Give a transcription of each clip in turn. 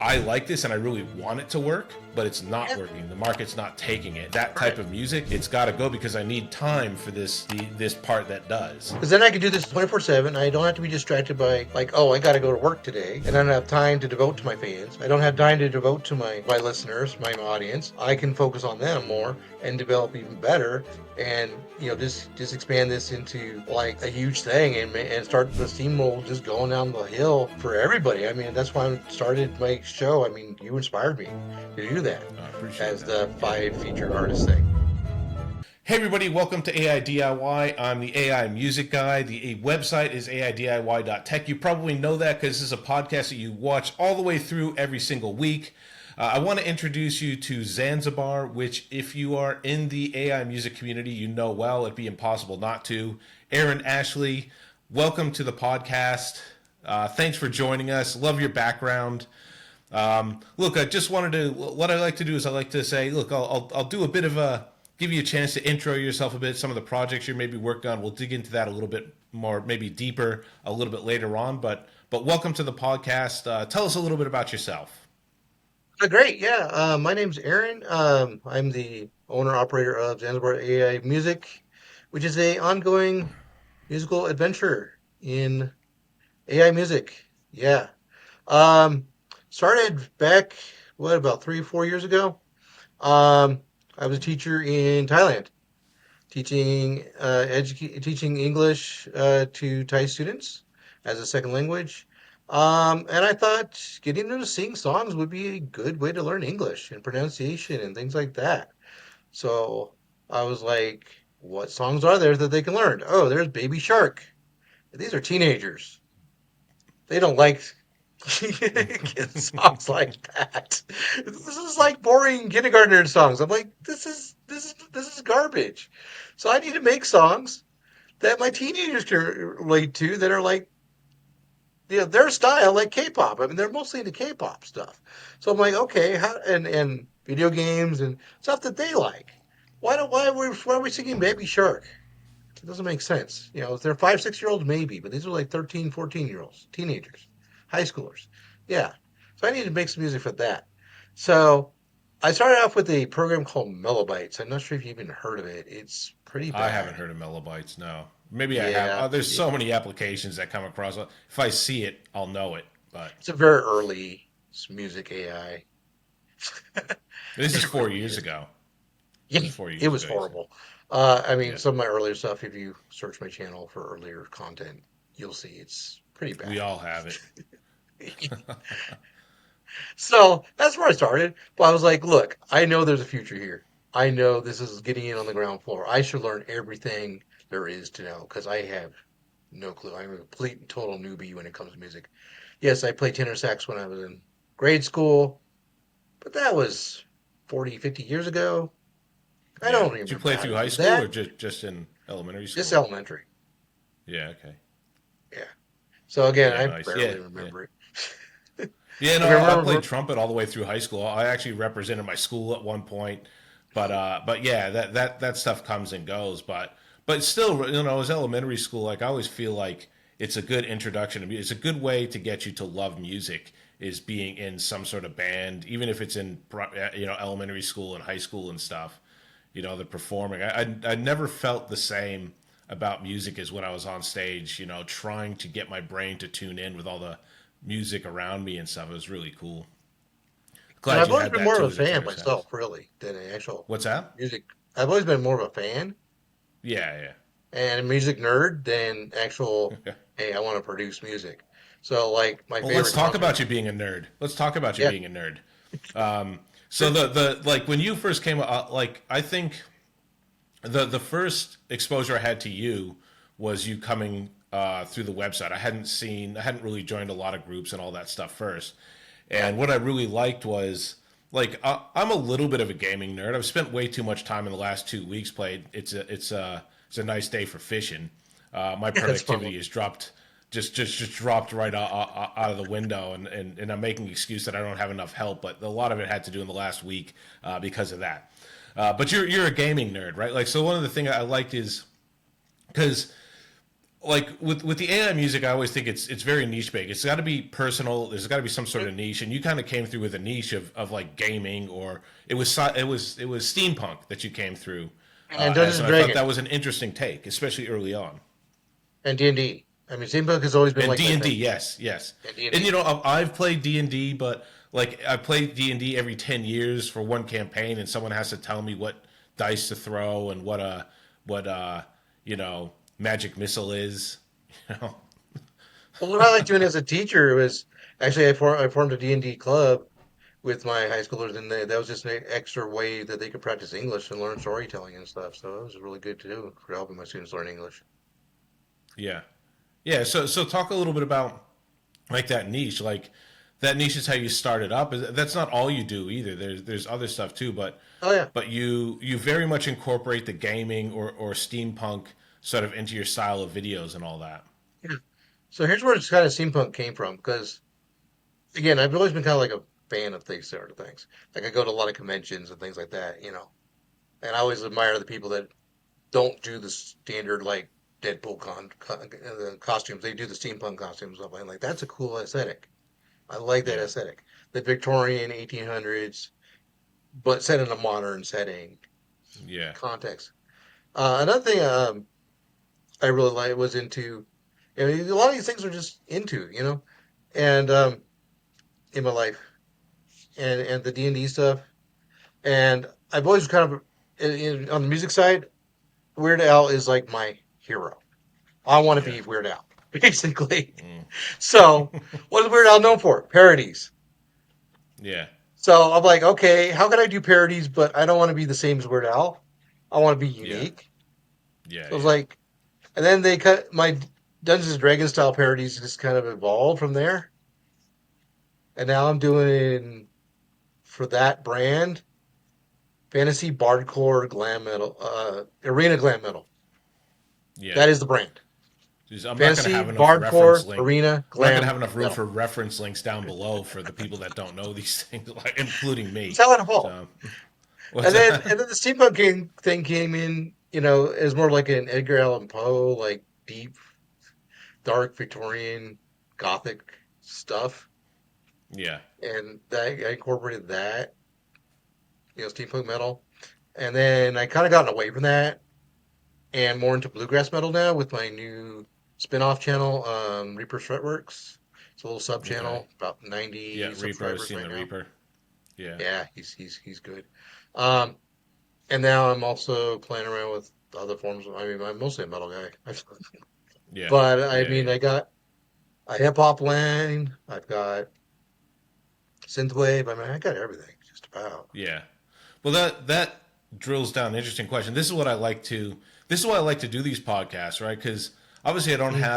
I like this and I really want it to work, but it's not working. The market's not taking it. That type of music, it's got to go because I need time for this part that does. Because then I can do this 24/7. I don't have to be distracted by, like, oh, I got to go to work today. And I don't have time to devote to my fans. I don't have time to devote to my listeners, my audience. I can focus on them more and develop even better. And, just expand this into like a huge thing and start the steamroll just going down the hill for everybody. I mean, that's why I started my show. I mean, you inspired me to do that as the 5 featured artist thing. Hey everybody, welcome to AIDIY. I'm the AI music guy. The website is AIDIY.tech. You probably know that because this is a podcast that you watch all the way through every single week. I want to introduce you to Zanzibar, which if you are in the AI music community, you know well. It'd be impossible not to. Aaron Ashley, welcome to the podcast. Thanks for joining us. Love your background. Look, I just wanted to, what I like to do is I like to say, look, I'll do a bit of a, give you a chance to intro yourself a bit, some of the projects you're maybe working on. We'll dig into that a little bit more, maybe deeper a little bit later on, but welcome to the podcast. Tell us a little bit about yourself. Great, yeah. My name's Aaron. I'm the owner operator of Zanzibar AI Music, which is a ongoing musical adventure in AI music. Yeah. Um, Started back, what, about 3 or 4 years ago. Um, I was a teacher in Thailand, teaching English to Thai students as a second language. And I thought getting them to sing songs would be a good way to learn English and pronunciation and things like that. So I was like, what songs are there that they can learn? Oh, there's Baby Shark. These are teenagers. They don't like songs like that. This is like boring kindergartner songs. I'm like, this is garbage. So I need to make songs that my teenagers can relate to that are like, their style, like K-pop. I mean, they're mostly into K-pop stuff. So I'm like, okay, how and video games and stuff that they like. Why are we singing Baby Shark? It doesn't make sense. If they're 5, 6 year olds, maybe, but these are like 13, 14-year-olds, teenagers, high schoolers. Yeah. So I need to make some music for that. So I started off with a program called Melobytes. I'm not sure if you've even heard of it. It's pretty I haven't bad. heard of Melobytes, no. Maybe I have. Yeah. There's so many applications that come across. If I see it, I'll know it. But It's a very early music AI. this is It's four really years is. ago. Yeah, This is four it years was ago, you said. horrible. I mean, Yeah. some of my earlier stuff, if you search my channel for earlier content, you'll see it's pretty We bad. all have it. So that's where I started. But I was like, look, I know there's a future here. I know this is getting in on the ground floor. I should learn everything there is to know because I have no clue. I'm a complete and total newbie when it comes to music. Yes, I played tenor sax when I was in grade school, but that was 40, 50 years ago. I Yeah. don't Did you remember play how to through high use school or that. just in elementary Just school? elementary. Yeah, okay. Yeah. So again, Yeah, I nice. Yeah, barely yeah. remember it. Yeah, I no, I played remember. trumpet all the way through high school. I actually represented my school at one point, but yeah, that stuff comes and goes. But still, as elementary school, like I always feel like it's a good introduction to music. It's a good way to get you to love music is being in some sort of band, even if it's in elementary school and high school and stuff. The performing. I never felt the same about music as when I was on stage. Trying to get my brain to tune in with all the music around me and stuff. It was really cool. And Glad I've you always had been that more too of a as a fan tenor myself, sax. really, than an actual What's that? music. I've always been more of a fan Yeah, and a music nerd than actual, yeah. hey, I want to produce music. So, like, my Well, let's favorite talk concert. about you being a nerd. Let's talk about you Yeah, being a nerd. So sure. the like when you first came up, like I think the first exposure I had to you was you coming through the website. I hadn't really joined a lot of groups and all that stuff first. Yeah. And what I really liked was like I'm a little bit of a gaming nerd. I've spent way too much time in the last 2 weeks played. It's a nice day for fishing. My Yeah, that's fun. productivity has dropped. Just dropped right out of the window, and I'm making excuse that I don't have enough help, but a lot of it had to do in the last week because of that. But you're a gaming nerd, right? Like, so one of the things I liked is because like with the AI music, I always think it's very niche based. It's got to be personal. There's got to be some sort of niche, and you kind of came through with a niche of like gaming, or it was steampunk that you came through and as, Dungeons and and I thought Dragons that was an interesting take, especially early on. and D&D. I mean, Steampunk has always been And like D my and D, thing. yes, yes. And And D&D. I've played D&D, but like I play D&D every 10 years for one campaign, and someone has to tell me what dice to throw and what you know magic missile is. You know, Well, what I like doing as a teacher was actually I formed a D&D club with my high schoolers, and that was just an extra way that they could practice English and learn storytelling and stuff. So it was really good to do for helping my students learn English. yeah, yeah. So talk a little bit about like that niche. Like that niche is how you started up. That's not all you do either. There's other stuff too, Oh yeah, but you very much incorporate the gaming or steampunk sort of into your style of videos and all that. yeah. So here's where it's kind of steampunk came from, because again, I've always been kind of like a fan of these sort of things. Like I go to a lot of conventions and things like that, and I always admire the people that don't do the standard like Deadpool costumes. They do the steampunk costumes. I'm like, that's a cool aesthetic. I like that Yeah, aesthetic. The Victorian 1800s, but set in a modern setting yeah, context. Another thing I really like was into. A lot of these things are just into, and in my life, and the D&D stuff. And I've always kind of on the music side, Weird Al is like my hero. I want to yeah, be Weird Al, basically. So, what is Weird Al known for? Parodies. yeah, So I'm like, okay, how can I do parodies, but I don't want to be the same as Weird Al. I want to be yeah, unique. yeah, So I was yeah, like, and then they cut my Dungeons and Dragons style parodies just kind of evolved from there. And now I'm doing for that brand fantasy bardcore glam metal, arena glam metal. yeah. That is the brand. I'm not going to Fantasy have enough bardcore reference link. arena I'm not going to glam have enough room metal. for reference links down below for the people that don't know these things, like, including That's me. how it evolved. So, what's And then that? and then the steampunk thing came in, as more like an Edgar Allan Poe, like deep, dark Victorian Gothic stuff. Yeah, And I incorporated that, steampunk metal. And then I kind of gotten away from that and more into bluegrass metal now with my new spin-off channel, Reaper Fretworks. It's a little sub okay. channel, about Yeah, 90 Reaper. I've subscribers seen right the now. Reaper. Yeah, Yeah, he's good. Um, and now I'm also playing around with other forms. I mean, I'm mostly a metal guy, yeah, but I yeah, mean, yeah, I got a hip hop lane. I've got synthwave. I mean, I got everything just about. yeah. Well, that drills down an interesting question. This is what I like to. This is why I like to do these podcasts, right? Because obviously Mhm.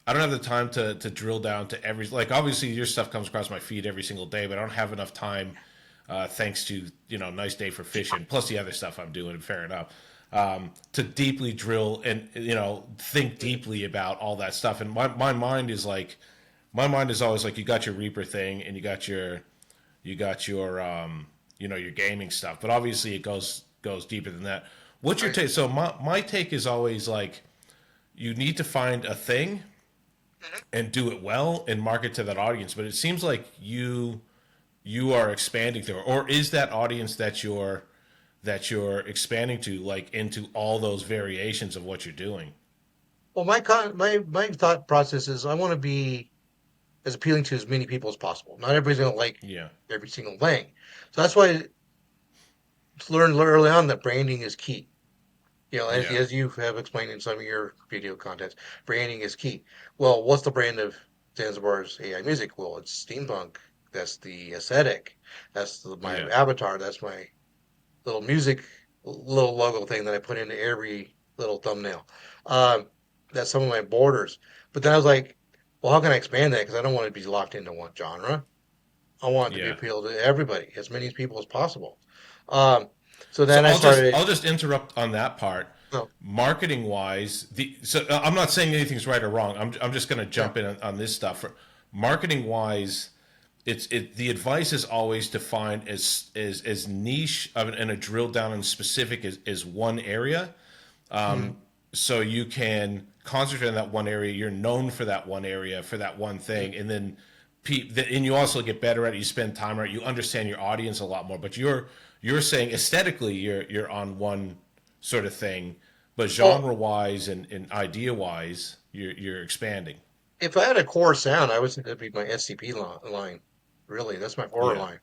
I don't have the time to drill down to every, like, obviously your stuff comes across my feed every single day, but I don't have enough time, thanks to nice day for fishing plus the other stuff I'm doing. Fair enough. To deeply drill and think deeply about all that stuff. And my mind is always like, you got your Reaper thing and you got your your gaming stuff, but obviously it goes deeper than that. What's your Right. take? So my take is always like, you need to find a thing and do it well and market to that audience. But it seems like you are expanding to, or is that audience that you're expanding to, like, into all those variations of what you're doing? Well, my thought process is I want to be as appealing to as many people as possible. Not everybody's going to like Yeah, every single thing, so that's why I learned early on that branding is key. As yeah, you have explained in some of your video contents, branding is key. Well, what's the brand of Zanzibar's AI music? Well, it's steampunk. That's the aesthetic. That's my yeah, avatar. That's my little music, little logo thing that I put into every little thumbnail. Um, that's some of my borders. But then I was like, well, how can I expand that? Because I don't want to be locked into one genre. I want it to be yeah. appeal to everybody, as many people as possible. Um, so So then I started. I'll just interrupt on that part. Oh, Marketing wise, I'm not saying anything's right or wrong. I'm just going to yeah. jump in on this stuff. Marketing wise, the advice is always to find as niche of and a drill down and specific as one area, Mhm. so you can concentrate in that one area. You're known for that one area, for that one thing, and then and you also get better at it. You spend time on it. You understand your audience a lot more. But you're saying aesthetically, you're on one sort of thing, but Well, genre wise and idea wise, you're expanding. if I had a core sound, I would say that'd be my SCP line. Really, that's my horror Yeah, line.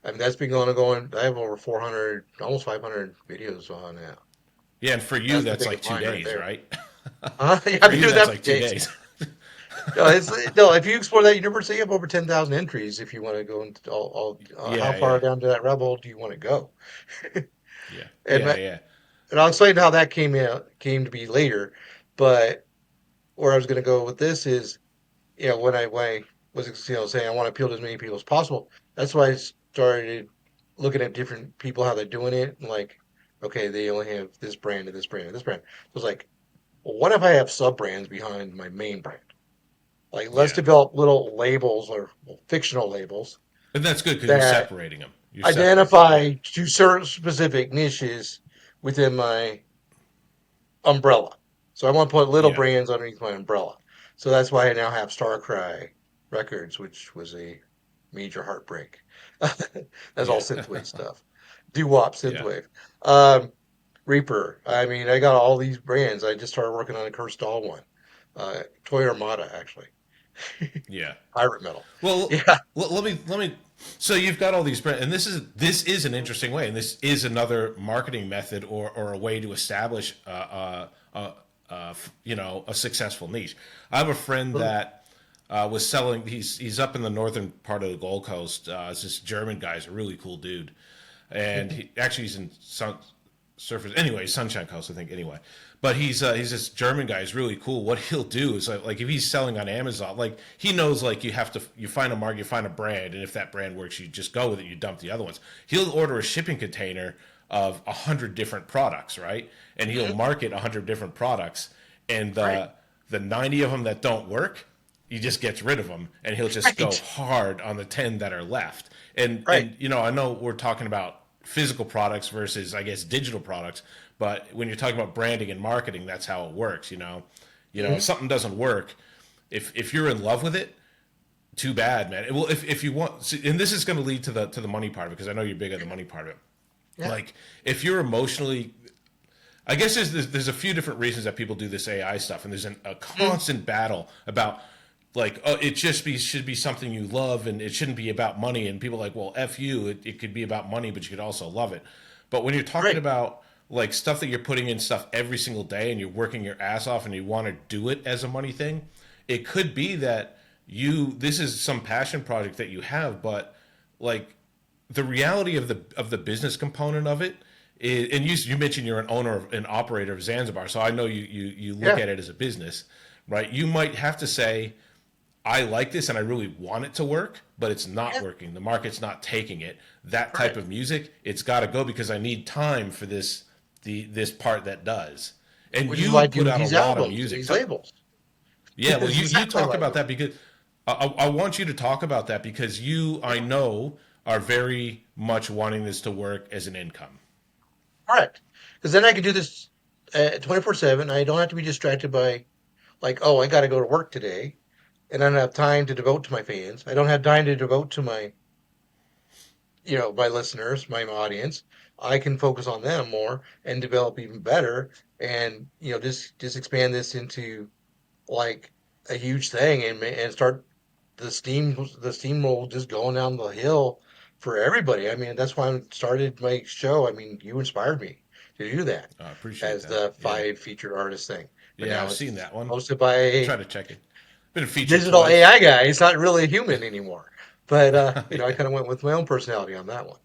I mean, that's been going. I have over 400, almost 500 videos on that. yeah. And for you, That's the that's biggest like two line right days, there. right? Yeah, I've For been you, doing that's that for like two days. days. No, no. If you explore that universe, you have over 10,000 entries. If you want to go into how Yeah, far yeah, down to that rabbit hole do you want to go? yeah, And yeah, my, yeah, and I'll explain how that came to be later. But where I was going to go with this is, when I was saying I want to appeal to as many people as possible. That's why I started looking at different people how they're doing it. And like, okay, they only have this brand and this brand and this brand. So it's like, well, what if I have sub brands behind my main brand? Like, let's yeah. develop little labels or fictional labels And that's good because you're that separating them. You're separating them. Yeah, identify to certain specific niches within my umbrella. So I want to put little yeah, brands underneath my umbrella. So that's why I now have Starcry Records, which was a major heartbreak. That's all yeah, synthwave stuff. Doo-wop yeah, synthwave. Um, Reaper. I mean, I got all these brands. I just started working on a Cursed Doll one. Toy Armada, actually. yeah. Pirate Metal. Well, Yeah. let me. So you've got all these brands, and this is an interesting way, and this is another marketing method or a way to establish a successful niche. I have a friend that was selling. He's up in the northern part of the Gold Coast. It's this German guy. He's a really cool dude, and he's in surface anyway, Sunshine Coast, I think. Anyway, but he's this German guy. He's really cool. What he'll do is like if he's selling on Amazon, like he knows like you find a market, you find a brand, and if that brand works, you just go with it. You dump the other ones. He'll order a shipping container of 100 different products, right? And he'll Mhm. market 100 different products, and Right. the 90 of them that don't work, he just gets rid of them, and he'll just go Right. hard on the 10 that are left. Right. And I know we're talking about physical products versus I guess digital products, but when you're talking about branding and marketing, that's how it works. If Mhm. something doesn't work, if you're in love with it, too bad, man. Well, if you want, and this is going to lead to the money part of it because I know you're big on the money part of it. Yeah. Like if you're emotionally, I guess there's a few different reasons that people do this AI stuff, and there's a Mhm. constant battle about like, oh, it just should be something you love, and it shouldn't be about money. And people are like, well, f you, it could be about money, but you could also love it. But when you're talking Right. about like stuff that you're putting in stuff every single day, and you're working your ass off, and you want to do it as a money thing, it could be that this is some passion project that you have, but like the reality of the business component of it is, and you mentioned you're an owner and operator of Zanzibar, so I know you look Yeah. at it as a business, right? You might have to say, I like this and I really want it to work, but it's not Yeah. working. The market's not taking it. That type Correct. of music, it's got to go because I need time for this part that does. And Which is why you I put do out a these lot of albums and music. these labels. Yeah, well, It's you exactly talk why I about do it. that because I want you to talk about that because I know, are very much wanting this to work as an income. Correct. Because then I can do this 24/7. I don't have to be distracted by, like, oh, I got to go to work today. And I don't have time to devote to my fans. I don't have time to devote to my listeners, my audience. I can focus on them more and develop even better and, just expand this into like a huge thing and start the steamroll just going down the hill for everybody. I mean, that's why I started my show. I mean, you inspired me to do that I appreciate as that. the Yeah. five featured artist thing. But Yeah, now I've seen it's that one. hosted by I a try to check it. Been featured digital twice. AI guy. He's not really a human anymore. But I Yeah. kind of went with my own personality on that one.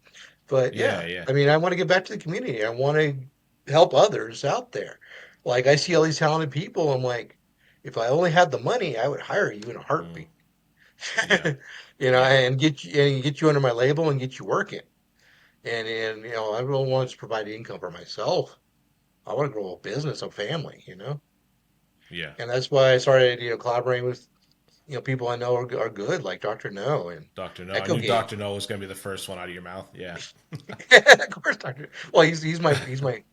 But Yeah, yeah, yeah. I mean, I want to get back to the community. I want to help others out there. Like I see all these talented people. I'm like, if I only had the money, I would hire you in a Mm, heartbeat. yeah. Yeah. And get you under my label and get you working. And I don't want to provide income for myself. I want to grow a business, a family. Yeah. And that's why I started, collaborating with, people I know are good, like Dr. No and Dr. No. I Echo knew Game. Dr. No was going to be the first one out of your mouth. Yeah. Of course, Dr. Well, he's my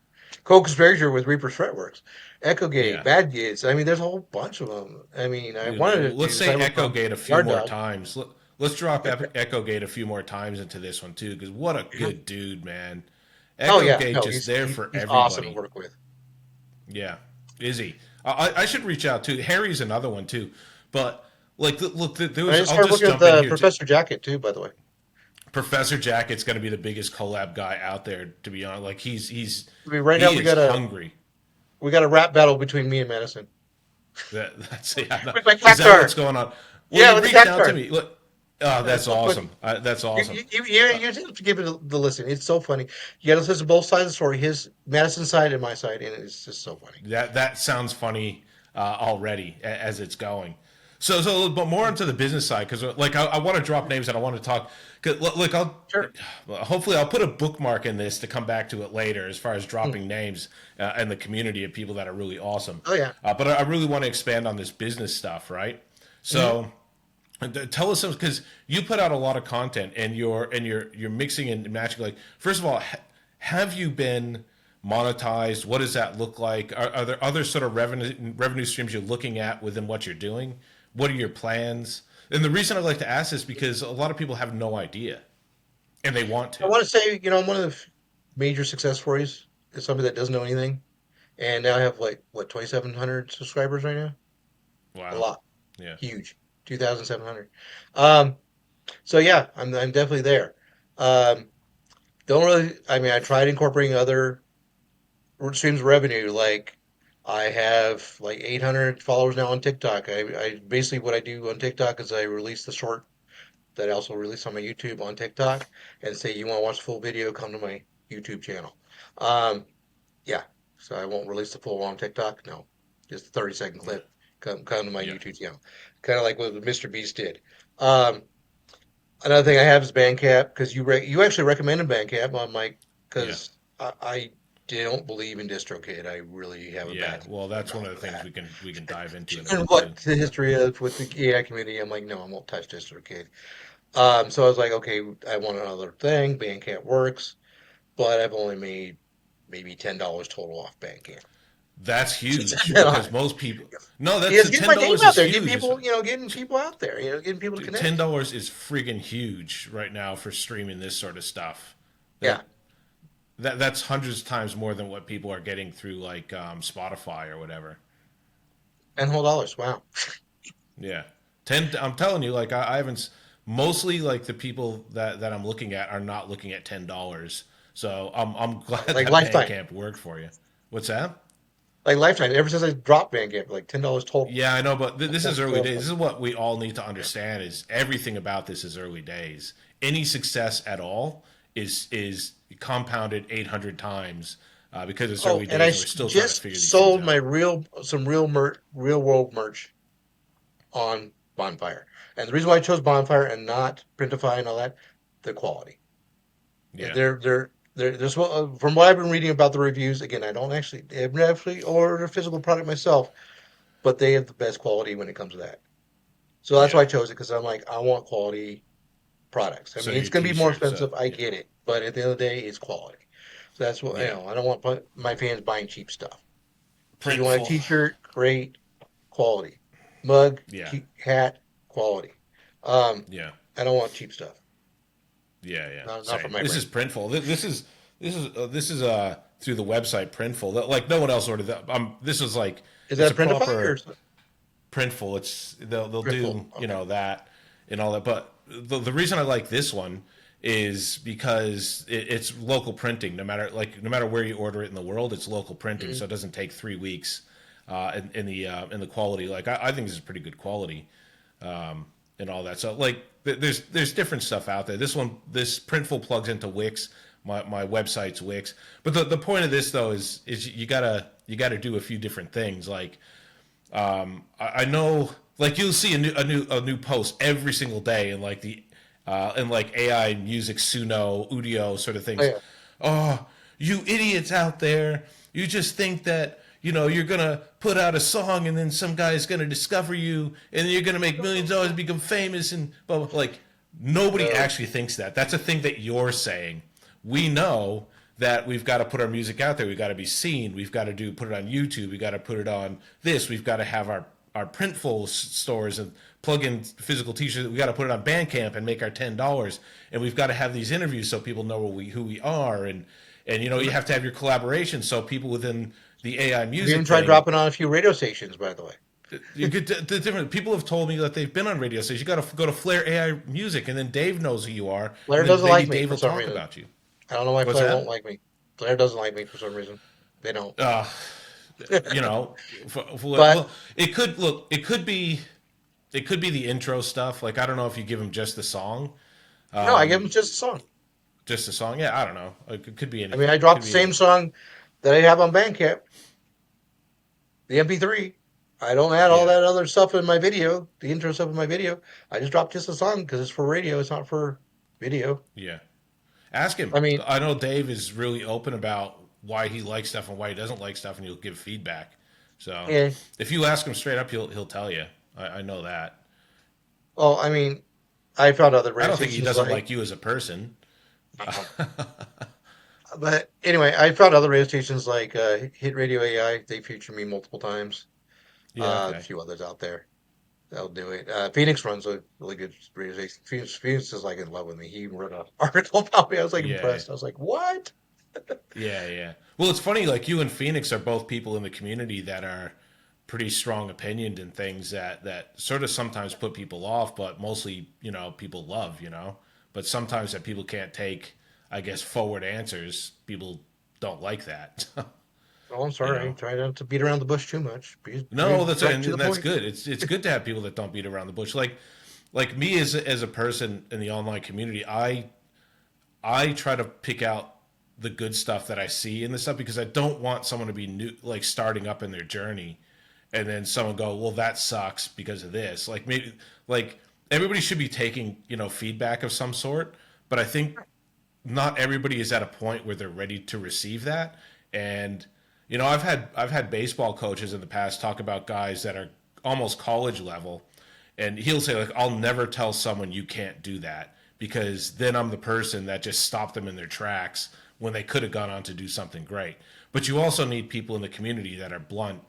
Co-conspirator with Reaper's Fretworks, Echo Gate, Yeah. Bad Gates. I mean, there's a whole bunch of them. I mean, I Dude, wanted to let's do say Echo Cyberpunk Gate a few Yard more Dog. times. Let's drop Echo Gate a few more times into this one too, because what a Yeah. good dude, man. Oh Echo yeah, Gate no, just there for he's awesome to everybody. work with. Yeah, is he? I should reach out too. Harry's another one too, but like look, there And I was. just I'll started just working with jump in here too. Professor Jacket too, by the way. Professor Jacket's going to be the biggest collab guy out there. To be honest, like I mean, right now he is hungry. we got a rap battle between me and Madison That's yeah. No. with my Is that cactar. what's going on? Well, Yeah, you with the reached out to cactar. me. Look, oh, It's that's so funny. awesome. That's awesome. You have to give it the listen. It's so funny. You got to listen to both sides of the story, his Madison's side and my side, and it's just so funny. That sounds funny already as it's going. So, but more into the business side because, like, I want to drop names and I want to talk. Cause, look, Sure. hopefully I'll put a bookmark in this to come back to it later as far as Hmm. dropping names and the community of people that are really awesome. Oh yeah. But I really want to expand on this business stuff, right? Hmm. So. Tell us some because you put out a lot of content and you're mixing and matching. Like, first of all, have you been monetized? What does that look like? Are there other sort of revenue streams you're looking at within what you're doing? What are your plans? And the reason I like to ask this because a lot of people have no idea and they want I to. want to say, one of the major success stories is somebody that doesn't know anything, and now I have like what 2,700 subscribers right now. A Wow. lot, Yeah. huge, 2,700. Um, so yeah, I'm definitely there. Um, don't really. I mean, I tried incorporating other streams of revenue. Like I have like 800 followers now on TikTok. I basically what I do on TikTok is I release the short that I also release on my YouTube on TikTok and say you want to watch the full video, come to my YouTube channel. Um, yeah, so I won't release the full one on TikTok. No, just a 30-second Yeah. clip. Come to my Yeah. YouTube channel. Kind of like what Mr. Beast did. Um, Another thing I have is Bandcamp because you actually recommended Bandcamp on my Yeah. because I don't believe in DistroKid. I really have a Yeah. bad Well, that's one mouth of the for things that. we can dive into in a And bit too. what the history of with the AI community, I'm like, no, I won't touch DistroKid. So I was like, okay, I want another thing. Bandcamp works, but I've only made maybe $10 total off Bandcamp That's since I've huge been on because it. most people. No, that's Because the getting ten my name dollars out is there, getting huge. people, getting people out there, getting people to Dude, ten connect. dollars is friggin' huge right now for streaming this sort of stuff. Yeah, That that's hundreds of times more than what people are getting through like Spotify or whatever. $10 whole. Wow. Yeah, ten. I'm telling you, like I haven't. Mostly, like the people that I'm looking at are not looking at $10. So I'm glad Like that lifetime. Bandcamp worked for you. What's that? Like lifetime. Ever since I dropped Bandcamp, like $10 total. Yeah, I know, but this Full is early sales days. This price. is what we all need to Yeah. understand: is everything about this is early days. Any success at all is compounded 800 times because it's Oh, early and I days and we're still trying to just figure these things sold my out. real world merch on Bonfire. And the reason why I chose Bonfire and not Printify and all that, the quality. Yeah, There's from what I've been reading about the reviews. Again, I haven't actually ordered a physical product myself, but they have the best quality when it comes to that. So that's yeah. why I chose it because I'm like, I want quality products. I So mean, it's your going to be more T-shirt, so expensive. I yeah, get it, but at the end of the day, it's quality. So that's what yeah. I don't want my fans buying cheap stuff. So you want a Printful, T-shirt, great quality. Mug, yeah, hat, quality. Um, yeah, I don't want cheap stuff. yeah, yeah. Not for Same. my This brand. is Printful. This is through the website Printful. Like no one else ordered that. This is like Is it's a that Printify or proper Printful. It's they'll Printful? do Okay. that and all that. But the reason I like this one is because it's local printing. No matter where you order it in the world, it's local printing, Mhm. so it doesn't take 3 weeks. In the quality, like I think this is pretty good quality and all that. So like there's different stuff out there. This Printful plugs into Wix. My website's Wix. But the point of this though is you gotta do a few different things. Like I know, like you'll see a new post every single day in like the in like AI music, Suno, Udio sort of Oh things. yeah. Oh, you idiots out there! You just think that you're gonna put out a song and then some guy's gonna discover you and then you're gonna make millions of dollars, become famous, and but like nobody No. actually thinks that. That's a thing that you're saying. We know that we've got to put our music out there. We've got to be seen. We've got to put it on YouTube. We've got to put it on this. We've got to have our printful stores and plug in physical t-shirts. We got to put it on Bandcamp and make our $10. And we've got to have these interviews so people know who we are. And you have to have your collaboration so people within the AI We even music tried thing. dropping on a few radio stations, by the way. You get the different people have told me that they've been on radio stations. You got to go to Flair AI Music, and then Dave knows who you are, Blair and then doesn't maybe like me Dave for will some talk reason. about you. I don't know why What's Blair won't that? like me. Blair doesn't like me for some reason. They don't. Uh, you know, But well, it could be the intro stuff. Like I don't know if you give him just the song, no, I give them just a song. just the song. Yeah, I don't know. It could be I mean, anything. I It could dropped the be same anything. song that I have on Bandcamp, the MP3. I don't add all Yeah, that other stuff in my video, the intro stuff in my video. I just dropped just a song because it's for radio. It's not for video. yeah. Ask him. I mean, I know Dave is really open about why he likes stuff and why he doesn't like stuff, and he'll give feedback. So yeah. if you ask him straight up, he'll tell you. I know that. Well, I mean, I found other I radio don't think he stations doesn't like. like you as a person. But anyway, I found other radio stations like Hit Radio AI. They feature me multiple times. Yeah, A okay. few others out there. That'll do it. Phoenix runs a really good radio station. Phoenix is like in love with me. He wrote an article about me. I was like Yeah, impressed. I was like, what? yeah, yeah. Well, it's funny. Like you and Phoenix are both people in the community that are pretty strong opinioned in things that sort of sometimes put people off, but mostly people love. But sometimes that people can't take, I guess, forward answers. People don't like that. Oh, I'm you sorry. know. Try not to beat around the bush too much. Be No, direct to the and that's point. good. It's good to have people that don't beat around the bush. Like me as a person in the online community, I try to pick out the good stuff that I see in this stuff because I don't want someone to be new, like starting up in their journey, and then someone go, well, that sucks because of this. Like maybe like everybody should be taking feedback of some sort, but I think not everybody is at a point where they're ready to receive that. And I've had baseball coaches in the past talk about guys that are almost college level, and he'll say like, I'll never tell someone you can't do that because then I'm the person that just stopped them in their tracks when they could have gone on to do something great. But you also need people in the community that are blunt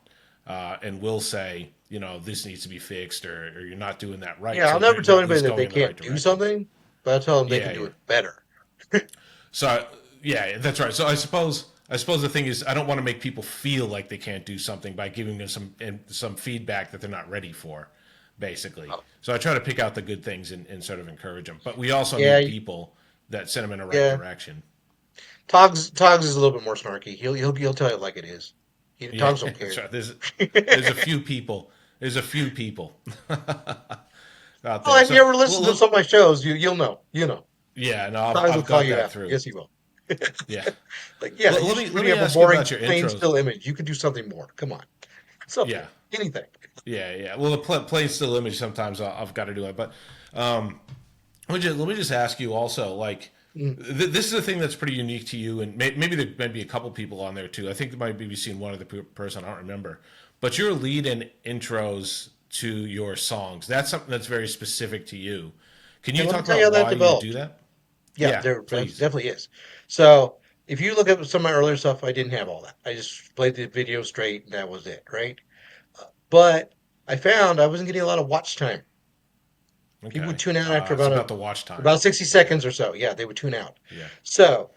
and will say, this needs to be fixed or you're not doing that right. Yeah, I'll So never you're tell at anybody least that going they in the right can't do direction. something, but I'll tell them they Yeah, can do yeah. it better. So yeah, that's right. So I suppose the thing is I don't want to make people feel like they can't do something by giving them some feedback that they're not ready for, basically. Oh, So I try to pick out the good things and sort of encourage them. But we also yeah, need people that send them in the right yeah. direction. Togs is a little bit more snarky. He'll tell you like it is. Yeah, Togs don't that's care. right. There's a few people. There's a few people out Well, there. if you So ever listen to some of my shows, you'll know. You know. yeah, no, Togs will I've call got you that out. through. Yes, he will. Yeah. Like, yeah, you Let just me let really me have a ask you boring, about your plain, intros. still image. You can do something more. Come on. Something. Yeah. Anything. Yeah, yeah. Well, the plain still image sometimes I've got to do it, but um, let me just ask you also. Like, Mm. this is a thing that's pretty unique to you, and maybe there might be a couple people on there too. I think there might be seen one other person. I don't remember, but your lead and intros to your songs. That's something that's very specific to you. Can And you let me talk tell you about how that why you do developed. that? Yeah, Yeah, there please. definitely is. So if you look at some of my earlier stuff, I didn't have all that. I just played the video straight, and that was it, right? But I found I wasn't getting a lot of watch time. People would Okay. tune out after It's about the watch time. about 60 Okay. seconds or so. Yeah, they would tune out. Yeah. So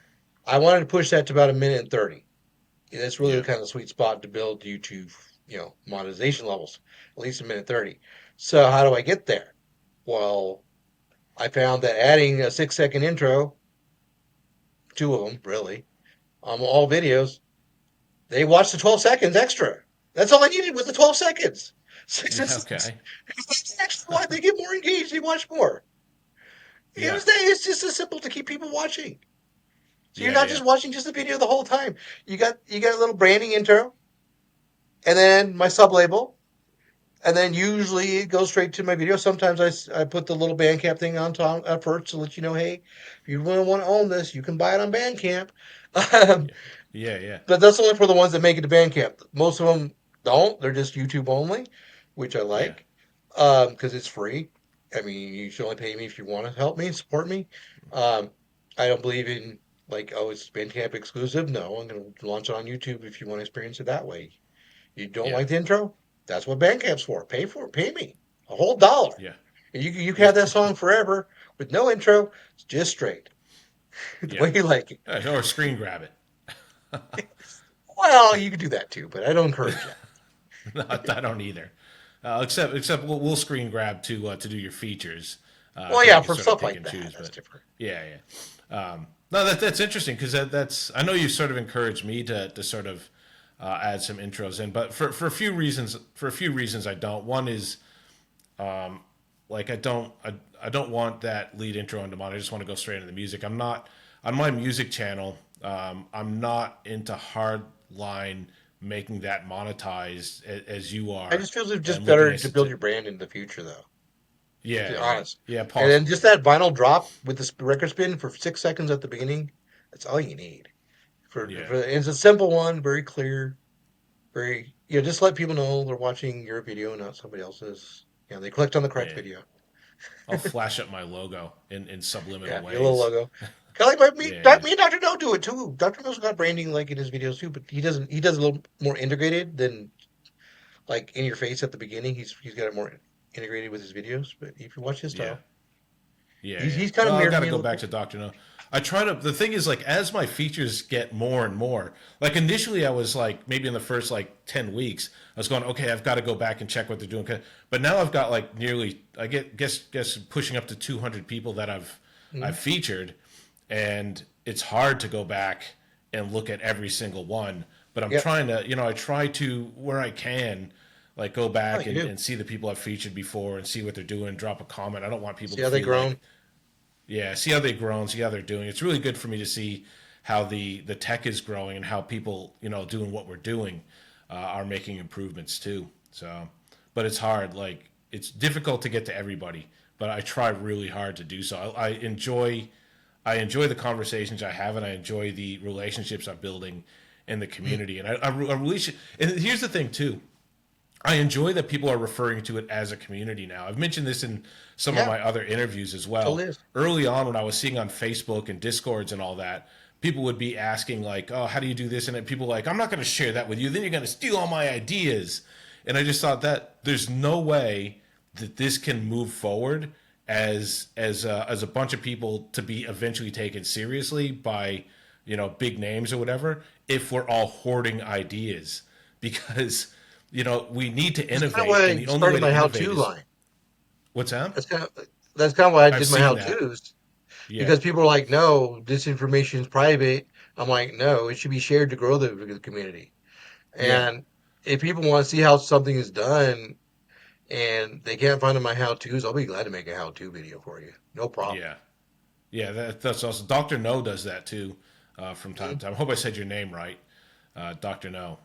I wanted to push that to about a minute and 30. That's really the Yeah. kind of sweet spot to build YouTube, monetization levels, at least a minute 30. So how do I get there? Well, I found that adding a 6-second intro, two of them really, on all videos, they watched the 12 seconds extra. That's all I needed was the 12 seconds. Yeah. Okay. That's actually why they get more engaged. They watch more. Yeah. It's just as simple to keep people watching. So you're Yeah. not Yeah. just watching just the video the whole time. You got a little branding intro, and then my sub label, and then usually it goes straight to my video. Sometimes I put the little Bandcamp thing on top at first to let you know, hey, if you really want to own this, you can buy it on Bandcamp. Um, Yeah. Yeah. Yeah. but that's only for the ones that make it to Bandcamp. Most of them don't. They're just YouTube only, which I Yeah. like because it's free. I mean, you should only pay me if you want to help me, support me. Um, I don't believe in Like, oh, it's Bandcamp exclusive. No, I'm going to launch it on YouTube if you want to experience it that way. You don't Yeah, like the intro? That's what Bandcamp's for. Pay for it. Pay me a whole dollar. yeah, And you can yeah, have that song forever with no intro. It's just straight the yeah. way you like it. Or screen grab it. Well, you can do that too, but I don't encourage that. No, I don't either. Except we'll screen grab to do your features Well, because you yeah, can for sort of stuff pick like and that, choose. that's But different. yeah, yeah. No, that's interesting because that's I know you sort of encouraged me to sort of add some intros in, but for a few reasons I don't. One is like I don't want that lead intro on demand. I just want to go straight into the music. I'm not on my music channel. I'm not into hard line making that monetized as you I are just feel it's just and looking better at to build your brand in the future, though. To yeah, be yeah, honest. yeah, And then possibly, just yeah, that vinyl drop with the record spin for 6 seconds at the beginning. That's all you need. yeah, It's a simple one, very clear, very just let people know they're watching your video, not somebody else's. They clicked on the correct yeah. video. I'll flash up my logo in subliminal Yeah, your little ways. logo. Kind of like me, Yeah, me and Dr. No do it too. Dr. No's got branding like in his videos too, but he doesn't. He does a little more integrated than like in your face at the beginning. He's got it more integrated with his videos. But if you watch his yeah, style, yeah, he's yeah. he's kind of Well, I've mirrored got to me a go little back bit. to Doctor No. I try to. The thing is, like, as my features get more and more, like initially, I was like maybe in the first like 10 weeks, I was going, okay, I've got to go back and check what they're doing. But now I've got like nearly, I guess pushing up to 200 people that Mhm. I've featured, and it's hard to go back and look at every single one. But I'm Yep. trying to, I try to where I can, like go Oh, back you do. and see the people I've featured before and see what they're doing, drop a comment. I don't want people See to how they feel like, grown. yeah, see how they've grown, see how they're doing. It's really good for me to see how the tech is growing and how people, doing what we're doing, are making improvements too. So, but it's hard. Like it's difficult to get to everybody, but I try really hard to do so. I enjoy the conversations I have, and I enjoy the relationships I'm building in the Mm. community. And I really should. And here's the thing too. I enjoy that people are referring to it as a community now. I've mentioned this in some of Yeah, my other interviews as well. totally is. Early on, when I was seeing on Facebook and Discords and all that, people would be asking like, "Oh, how do you do this?" And people were like, "I'm not going to share that with you. Then you're going to steal all my ideas." And I just thought that there's no way that this can move forward as a bunch of people to be eventually taken seriously by big names or whatever if we're all hoarding ideas because we need to That's kind of innovate, why and I the only way started to my innovate how-to is line. what's that? That's kind of why I I've did my seen that. how-tos Yeah, because people are like, "No, this information is private." I'm like, "No, it should be shared to grow the community." yeah, And if people want to see how something is done and they can't find it in my how-tos, I'll be glad to make a how-to video for you. No problem. yeah, yeah. That's also Dr. No does that too, from time Mhm. to time. I hope I said your name right, Dr. No.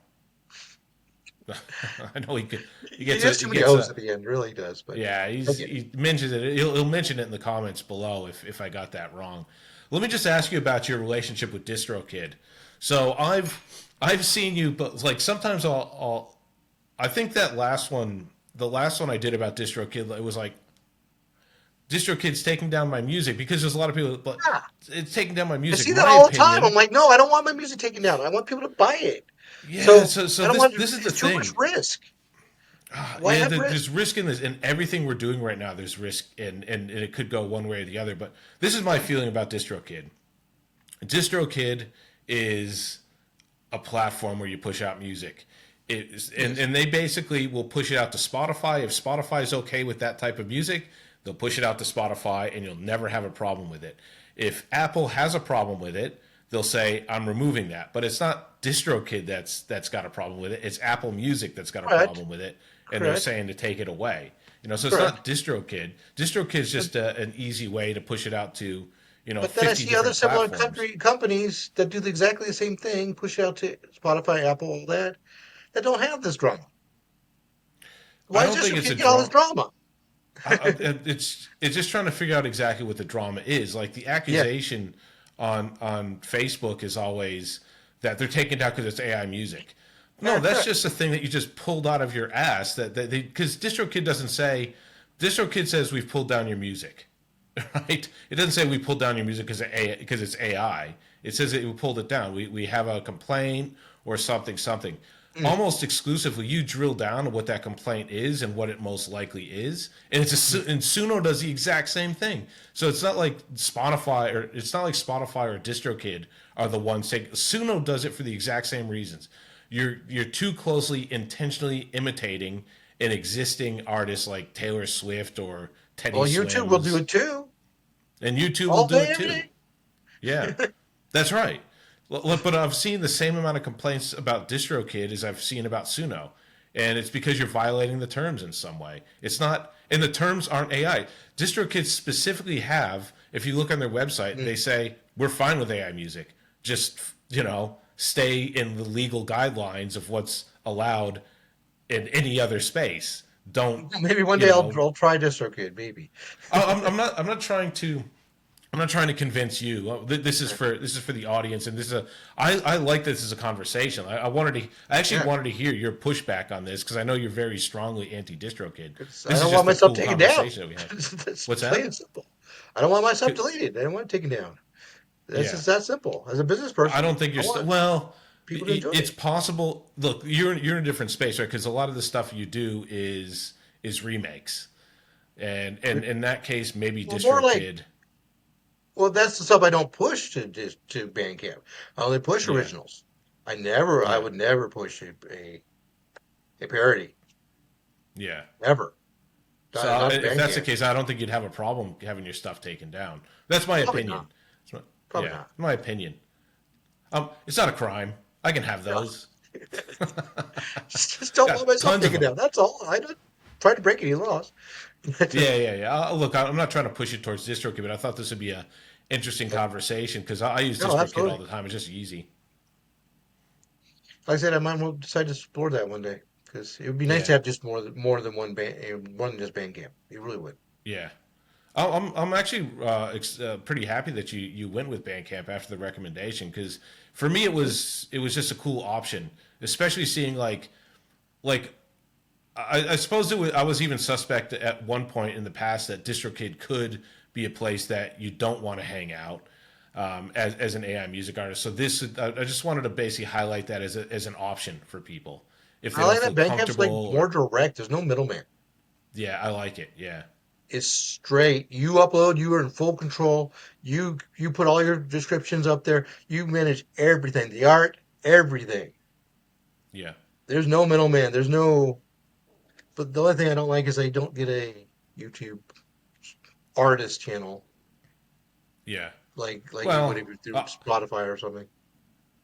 I know he He gets has a too he many gets O's a at the end, really does. But yeah, I get it. he mentions it. He'll mention it in the comments below if I got that wrong. Let me just ask you about your relationship with DistroKid. So I've seen you, but like sometimes I think that the last one I did about DistroKid, it was like DistroKid's taking down my music because there's a lot of people, but Yeah, it's taking down my I music. see that My all the time. I'm opinion, like, no, I don't want my music taken down. I want people to buy it. yeah. So So I don't this want. this is the It's too much thing. risk. Why Yeah, have risk? there's risk in this, in everything we're doing right now. There's risk, and it could go one way or the other. But this is my feeling about DistroKid. DistroKid is a platform where you push out music. It is, Yes. and they basically will push it out to Spotify. If Spotify's okay with that type of music, they'll push it out to Spotify, and you'll never have a problem with it. If Apple has a problem with it, they'll say I'm removing that. But it's not DistroKid that's got a problem with it. It's Apple Music that's got a Correct. problem with it, and they're Correct. saying to take it away. So it's Correct. not DistroKid. DistroKid's But just an easy way to push it out to but then I 50 see other different similar platforms. country companies that do exactly the same thing, push out to Spotify, Apple, all that don't have this drama. I Why does don't think it's a DistroKid get all this draw. drama? It's just trying to figure out exactly what the drama is. Like the Yeah. accusation on Facebook is always that they're taking it down because it's AI music. No, Yeah, that's correct. just a thing that you just pulled out of your ass. That they because DistroKid doesn't say DistroKid says we've pulled down your music. right? It doesn't say we pulled down your music because it's AI. It says that we pulled it down. We have a complaint or something something. Mm, Almost exclusively, you drill down to what that complaint is and what it most likely is, and mm. and Suno does the exact same thing. So it's not like Spotify or DistroKid are the ones taking. Suno does it for the exact same reasons. You're too closely intentionally imitating an existing artist like Taylor Swift or Teddy Well, YouTube will do Swims, it too, and YouTube will all do day, it every too. day. Yeah, that's right. But I've seen the same amount of complaints about DistroKid as I've seen about Suno, and it's because you're violating the terms in some way. It's not, and the terms aren't AI. DistroKid specifically have, if you look on their website, Mm. they say we're fine with AI music. Just stay in the legal guidelines of what's allowed in any other space. Don't Maybe one you day know? I'll try DistroKid, maybe. I'm not. I'm not trying to convince you. This is for the audience, and this is a. I like this as a conversation. I actually Yeah, wanted to hear your pushback on this because I know you're very strongly anti DistroKid. 'cause I This is don't want just a myself cool taken down. conversation that we had. That's What's plain that? and simple. I don't want myself 'Cause- deleted. I don't want it taken down. That's Yeah, just that simple. As a business I person, don't think I you're still. want Well, people to enjoy it's it. possible. Look, you're in a different space, right? Because a lot of the stuff you do is remakes, and in that case, maybe Well, more like, DistroKid. well, that's the stuff I don't push to Bandcamp. I only push Yeah, originals. I yeah, would never push a parody. yeah. Never. So Not to if that's the Bandcamp. case, I don't think you'd have a problem having your stuff taken down. That's my Probably opinion. not. Probably Yeah, not. my opinion. It's not a crime. I can have No. those. Just don't want Got myself tons of taken them. down. That's all. I don't try to break any laws. Yeah, yeah, yeah. Look, I'm not trying to push it towards DistroKid, but I thought this would be a interesting Yeah. conversation because I use No, DistroKid all absolutely. the time. It's just easy. Like I said, I might well decide to explore that one day because it would be nice to Yeah, have just more than one band, more than just Bandcamp. It really would. yeah. I'm actually pretty happy that you went with Bandcamp after the recommendation because for me it was just a cool option, especially seeing like I suppose I was even suspect at one point in the past that DistroKid could be a place that you don't want to hang out as an AI music artist. So I just wanted to basically highlight that as an option for people if they I don't like that feel Bandcamp's comfortable like more or direct. There's no middleman. yeah, I like it. Yeah, It's straight. You upload. You are in full control. You put all your descriptions up there. You manage everything, the art, everything. yeah, There's no middleman. There's no. But the only thing I don't like is I don't get a YouTube artist channel yeah. like you would Well, if you're through Spotify or something.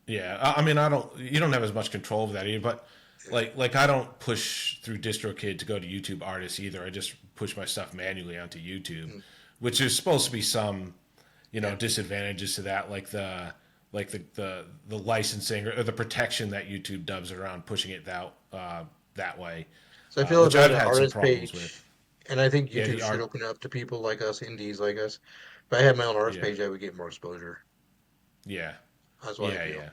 yeah. I mean, you don't have as much control over that either, but like I don't push through DistroKid to go to YouTube artists either. I just push my stuff manually onto YouTube, Mm, which is supposed to be some yeah. disadvantages to that, like the licensing or the protection that YouTube does around pushing it that way, So I feel if which I had I've an had some artist problems with. page, and I think Yeah, YouTube the should art. open up to people like us, indies like us. If I had my own artist Yeah, page, I would get more exposure. yeah, That's what I yeah, feel.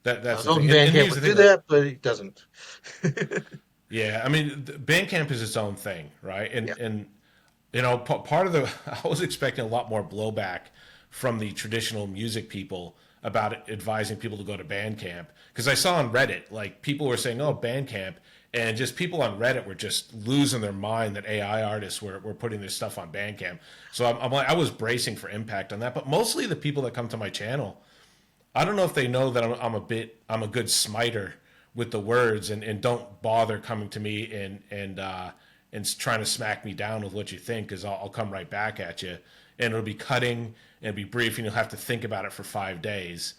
yeah. I That's was the thing, hoping and Bandcamp here's the would do thing, like that, but it doesn't. yeah, I mean, Bandcamp is its own thing, right? Yeah. And part of the I was expecting a lot more blowback from the traditional music people about advising people to go to Bandcamp because I saw on Reddit like people were saying, "Oh, Bandcamp," and just people on Reddit were just losing their mind that AI artists were putting this stuff on Bandcamp. So I'm like, I was bracing for impact on that, but mostly the people that come to my channel I don't know if they know that I'm a good smiter with the words and don't bother coming to me and trying to smack me down with what you think because I'll come right back at you and it'll be cutting and it'll be brief and you'll have to think about it for 5 days.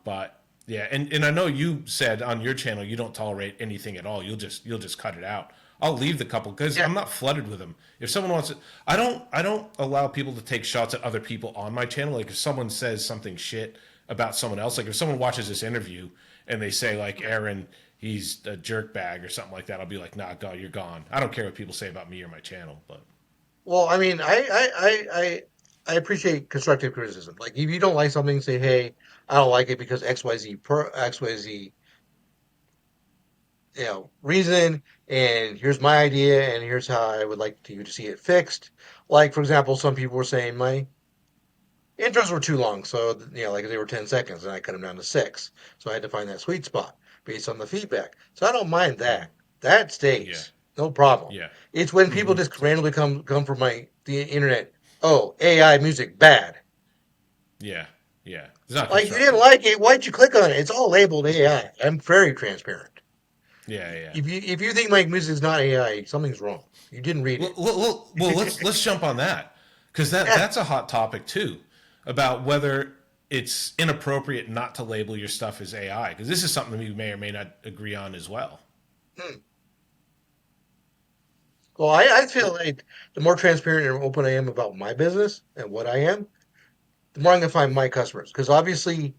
But yeah, and I know you said on your channel you don't tolerate anything at all. You'll just cut it out. I'll leave the couple because Yeah. I'm not flooded with them. If someone wants it, I don't allow people to take shots at other people on my channel. Like if someone says something shit about someone else, like if someone watches this interview and they say like Aaron, he's a jerk bag or something like that, I'll be like, nah, God, you're gone. I don't care what people say about me or my channel, but Well, I mean, I appreciate constructive criticism. Like, if you don't like something, say, "Hey, I don't like it because XYZ, per XYZ." reason, and here's my idea, and here's how I would like you to see it fixed. Like, for example, some people were saying my intros were too long, so like they were 10 seconds, and I cut them down to 6. So I had to find that sweet spot based on the feedback. So I don't mind Mm, that. That yeah, stays, no problem. yeah, It's when people hmm, just randomly come from the internet. Oh, AI music bad. yeah, yeah. It's not Like you didn't constructive. like it, why'd you click on it? It's all labeled AI. I'm very transparent. Yeah, yeah. If you think my music is not AI, something's wrong. You didn't read Well, it. let's jump on that because Yeah. that's a hot topic too about whether it's inappropriate not to label your stuff as AI because this is something we may or may not agree on as well. Hmm. Well, I feel Well, like the more transparent and open I am about my business and what I am, the more I'm gonna find my customers. Because obviously,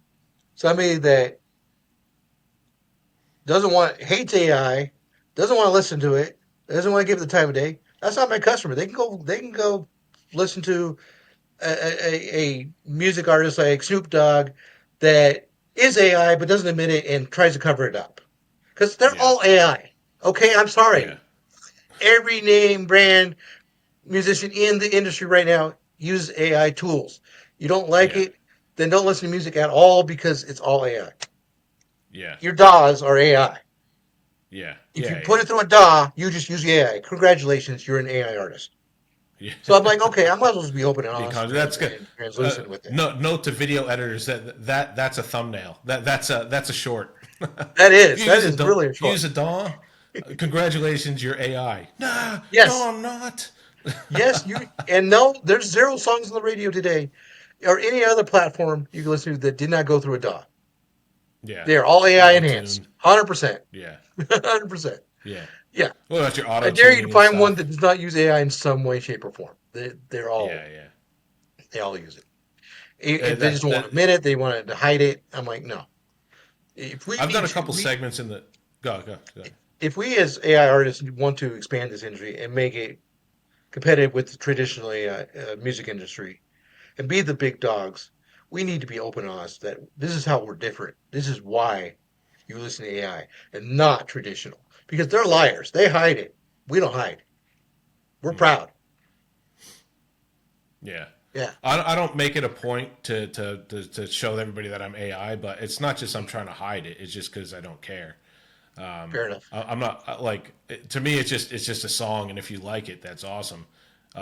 somebody that hates AI, doesn't want to listen to it, doesn't want to give it the time of day, that's not my customer. They can go listen to a music artist like Snoop Dogg that is AI but doesn't admit it and tries to cover it up. Because they're yeah, all AI. Okay, I'm yeah, sorry. Every name, brand, musician in the industry right now use AI tools. You don't like yeah, it, then don't listen to music at all because it's all AI. yeah, Your DAWs are AI. yeah, If you yeah, put yeah, it through a DAW, you just use AI. Congratulations, you're an AI artist. yeah. So I'm like, okay, I might as well just be open and honest That's good. and translucent with it. Note to video editors that's a thumbnail. That's a short. That If is you that is really a short. use a DAW, congratulations, you're AI. Nah, no, Yes, I'm not. yes, you and no, there's zero songs on the radio today or any other platform you can listen to that did not go through a DAW. Yeah, They're all AI auto enhanced, tune. 100%, Yeah, 100%. yeah. Yeah, What about your I auto dare you to tuning and find one stuff? that does not use AI in some way, shape, or form. They're all Yeah, yeah. they all use it. If they just That don't want to that admit it, they want to hide it. I'm like, no. If we I've done need a to, couple segments in the go. if we as AI artists want to expand this industry and make it competitive with the traditionally music industry and be the big dogs, we need to be open and honest that this is how we're different. This is why you listen to AI and not traditional because they're liars. They hide it. We don't hide. We're Hmm. proud. Yeah. Yeah, I don't make it a point to show everybody that I'm AI, but it's not just I'm trying to hide it. It's just because I don't care. fair enough. I'm not like to me. It's just a song, and if you like it, that's awesome.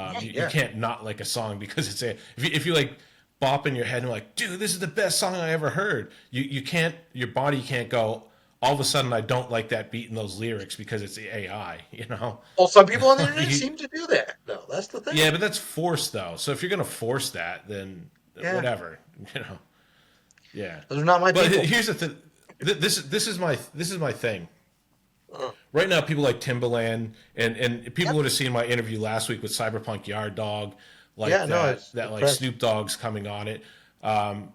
Yeah, You yeah. can't not like a song because it's a if you like bop in your head and like, dude, this is the best song I ever heard. You can't your body can't go. All of a sudden, I don't like that beat and those lyrics because it's the AI. You know, Well, some people on the internet you, seem to do that, though. That's the yeah, thing. but that's forced though. So if you're gonna force that, then Yeah, whatever. You know, yeah. those are not my But people. here's the thing. This is my thing. Uh, Right now, people like Timbaland and people yep. would have seen my interview last week with Cyberpunk Yard Dog, like Yeah, no, it's that like impressed. Snoop Dogg's coming on it. Um,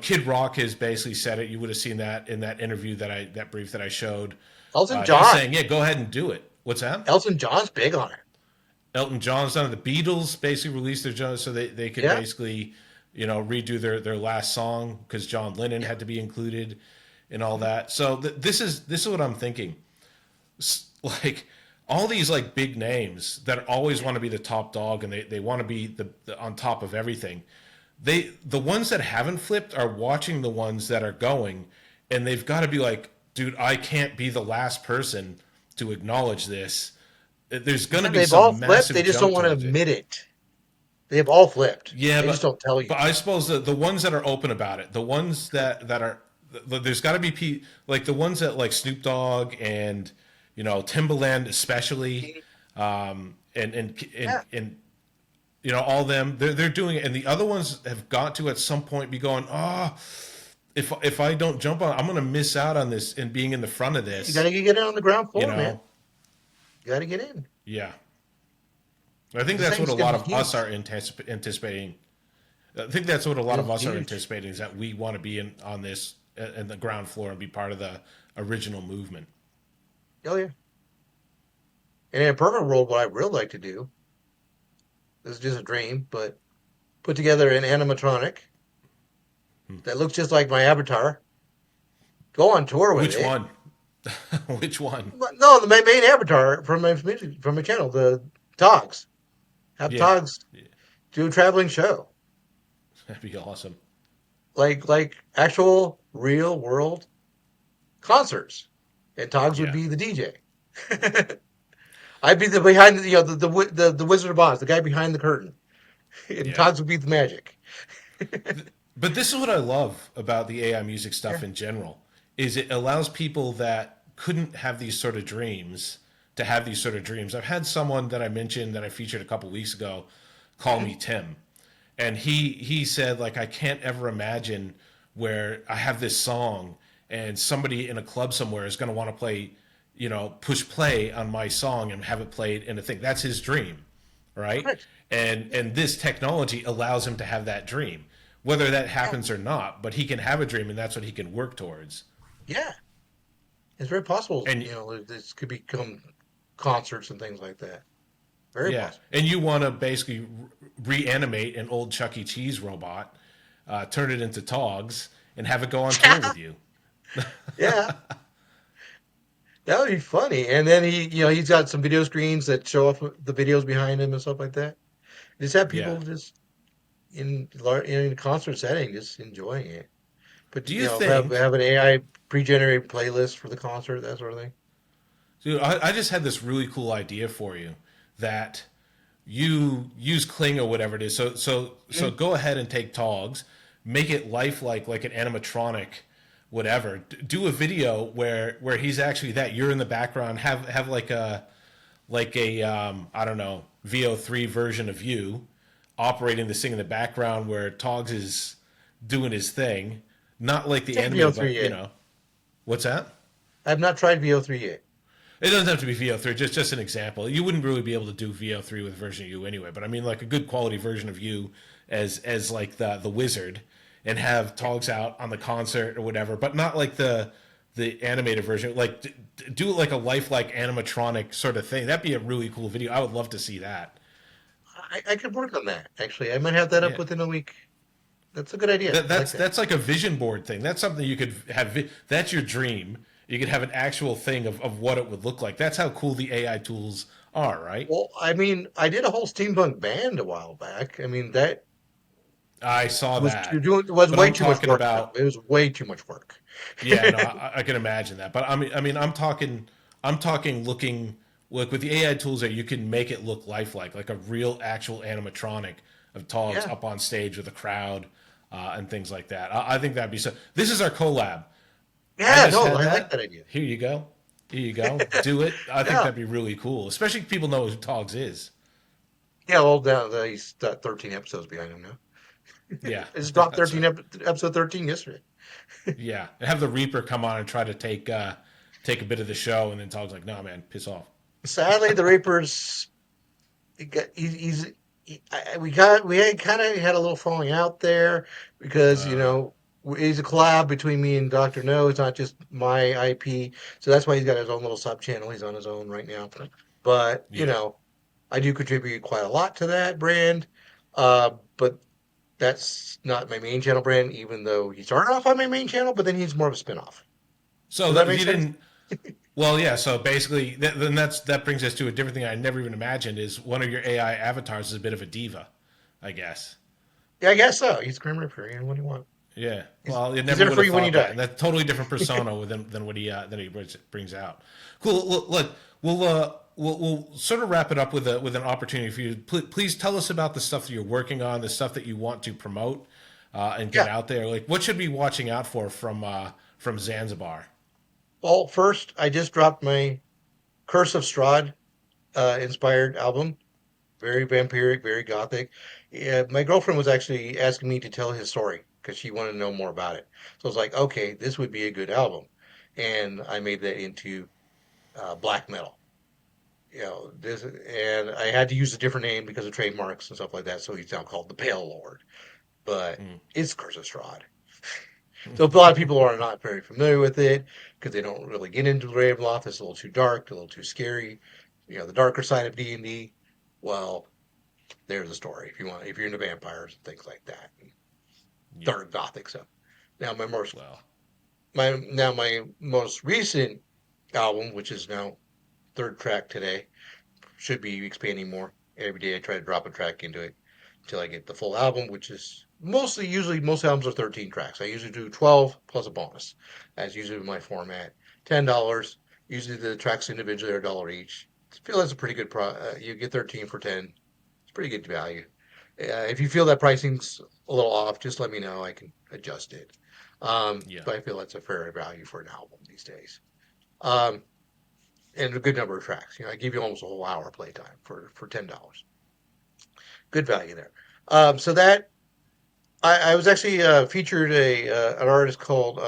Kid Rock has basically said it. You would have seen that in that interview that brief that I showed. Elton He's John. saying, yeah, go ahead and do it. What's that? Elton John's big on it. Elton John's done it. The Beatles basically released their John so they could Yeah, basically, redo their last song because John Lennon yeah. had to be included and all that. So this is what I'm thinking. Like all these like big names that always want to be the top dog and they want to be the on top of everything. The ones that haven't flipped are watching the ones that are going, and they've got to be like, dude, I can't be the last person to acknowledge this. There's going to Yeah, be they've all some flipped. They massive just don't jump want to towards it. admit it. They've all flipped. Yeah, They just don't tell you. but I suppose the ones that are open about it, the ones that are there's got to be like the ones that like Snoop Dogg and Timbaland especially, Yeah. and all them they're doing it, and the other ones have got to at some point be going, oh, if I don't jump on, I'm gonna miss out on this and being in the front of You got to this, get in on the ground you floor, man. know? You got to get in. Yeah, I think This that's what thing's a going lot to be of us are huge. anticipating. I think that's what a lot It's of us are huge. anticipating is that we want to be on this in the ground floor and be part of the original movement. Oh, yeah. And in a perfect world, what I really like to do, this is just a dream, but put together an animatronic that looks just like my avatar, go on tour with Which it. one? Which one? No, the main avatar from my channel, the Togs. Have Yeah, Togs do a traveling show, that'd be awesome. like actual real world concerts, and Togs would Yeah, be the DJ. I'd be the behind the Wizard of Oz, the guy behind the curtain, and yeah. Togs would be the magic. But this is what I love about the AI music Yeah. stuff in general is it allows people that couldn't have these sort of dreams to have these sort of dreams. I've had someone that I mentioned that I featured a couple weeks ago call Mhm. me Tim, and he said like I can't ever imagine where I have this song and somebody in a club somewhere is going to want to play, push play on my song and have it played in a thing. That's his dream, right? Correct. And this technology allows him to have that dream, whether that Yeah. happens or not. But he can have a dream, and that's what he can work towards. Yeah. It's very possible. And This could become concerts and things like that. Very yeah, possible. and you want to basically reanimate an old Chuck E. Cheese robot, turn it into Togs, and have it go on tour with you. Yeah. That would be funny. And then he's got some video screens that show off the videos behind him and stuff like that. Just have Yeah. people just in a concert setting, just enjoying it. But Do you have think, an AI pre-generated playlist for the concert, that sort of thing. dude? I just had this really cool idea for you that you use Kling or whatever it is. So Mhm. go ahead and take Togs, make it lifelike, like an animatronic, whatever. Do a video where he's actually that. You're in the background. Have like a I don't know VO3 version of you operating this thing in the background where Togs is doing his thing. Not like the Take animated, VO3 but yet. what's that? I have not tried VO3 yet. It doesn't have to be VO3. Just an example. You wouldn't really be able to do VO3 with a version of you anyway. But I mean, like a good quality version of you as like the wizard, and have Yeah. Togs out on the concert or whatever. But not like the animated version. Like do it like a lifelike animatronic sort of thing. That'd be a really cool video. I would love to see that. I could work on that, actually. I might have that up Yeah. within a week. That's a good idea. That, I like that's that. that's like a vision board thing. That's something you could have. That's your dream. You could have an actual thing of what it would look like. That's how cool the AI tools are, right? Well, I mean, I did a whole steampunk band a while back. I mean, that I saw that, was but way I'm too much talking work, though. about It was way too much work. yeah. No, I can imagine that. But I mean, I'm talking looking like with the AI tools that you can make it look lifelike, like a real actual animatronic of Togs Yeah. up on stage with a crowd and things like that. I think that'd be so. This is our collab. I Yeah, just no, had I like that. that idea. Here you go. Here you go. Do it. I think Yeah. that'd be really cool, especially if people know who Togs is. Yeah, well, now he's got 13 episodes behind him now. Yeah, I just dropped that's right. episode 13 yesterday. Yeah, and have the Reaper come on and try to take a bit of the show, and then Togs like, "No, man, piss off." Sadly, the Reaper's he's we had kind of had a little falling out there because Uh, he's a collab between me and Doctor No. It's not just my IP, so that's why he's got his own little sub channel. He's on his own right now, but yeah. I do contribute quite a lot to that brand. But that's not my main channel brand, even though he started off on my main channel, but then he's more of a spinoff. So Does that make he sense? didn't. Well, yeah. So basically, then that brings us to a different thing I never even imagined. Is one of your AI avatars is a bit of a diva, I guess. Yeah, I guess so. He's Grim Reaper. What do you want? Yeah. He's, Well, you he's never there would for have you when you thought that, die. and that's totally different persona than what he brings out. Cool. Look, we'll sort of wrap it up with an opportunity for you. Please tell us about the stuff that you're working on, the stuff that you want to promote and get Yeah. out there. Like, what should we be watching out for from Zanzibar? Well, first, I just dropped my Curse of Strahd inspired album. Very vampiric, very gothic. Yeah, my girlfriend was actually asking me to tell his story because she wanted to know more about it. So I was like, okay, this would be a good album, and I made that into black metal. And I had to use a different name because of trademarks and stuff like that. So he's now called the Pale Lord, but Mm. it's Curse of Strahd. So a lot of people are not very familiar with it because they don't really get into Ravenloft. It's a little too dark, a little too scary. The darker side of D&D. Well, there's a story if you're into vampires and things like that, and Yeah. dark gothic stuff. Now my most Well. my now my most recent album, which is now third track today. Should be expanding more. Every day I try to drop a track into it until I get the full album, which is usually most albums are 13 tracks. I usually do 12 plus a bonus. That's usually my format. $10. Usually the tracks individually are a dollar each. I feel that's a pretty good you get 13 for 10. It's pretty good value. If you feel that pricing's a little off, just let me know. I can adjust it. Yeah. But I feel that's a fair value for an album these days. Um, and a good number of tracks. I give you almost a whole hour playtime for $10. Good value there. So that I was actually featured an artist called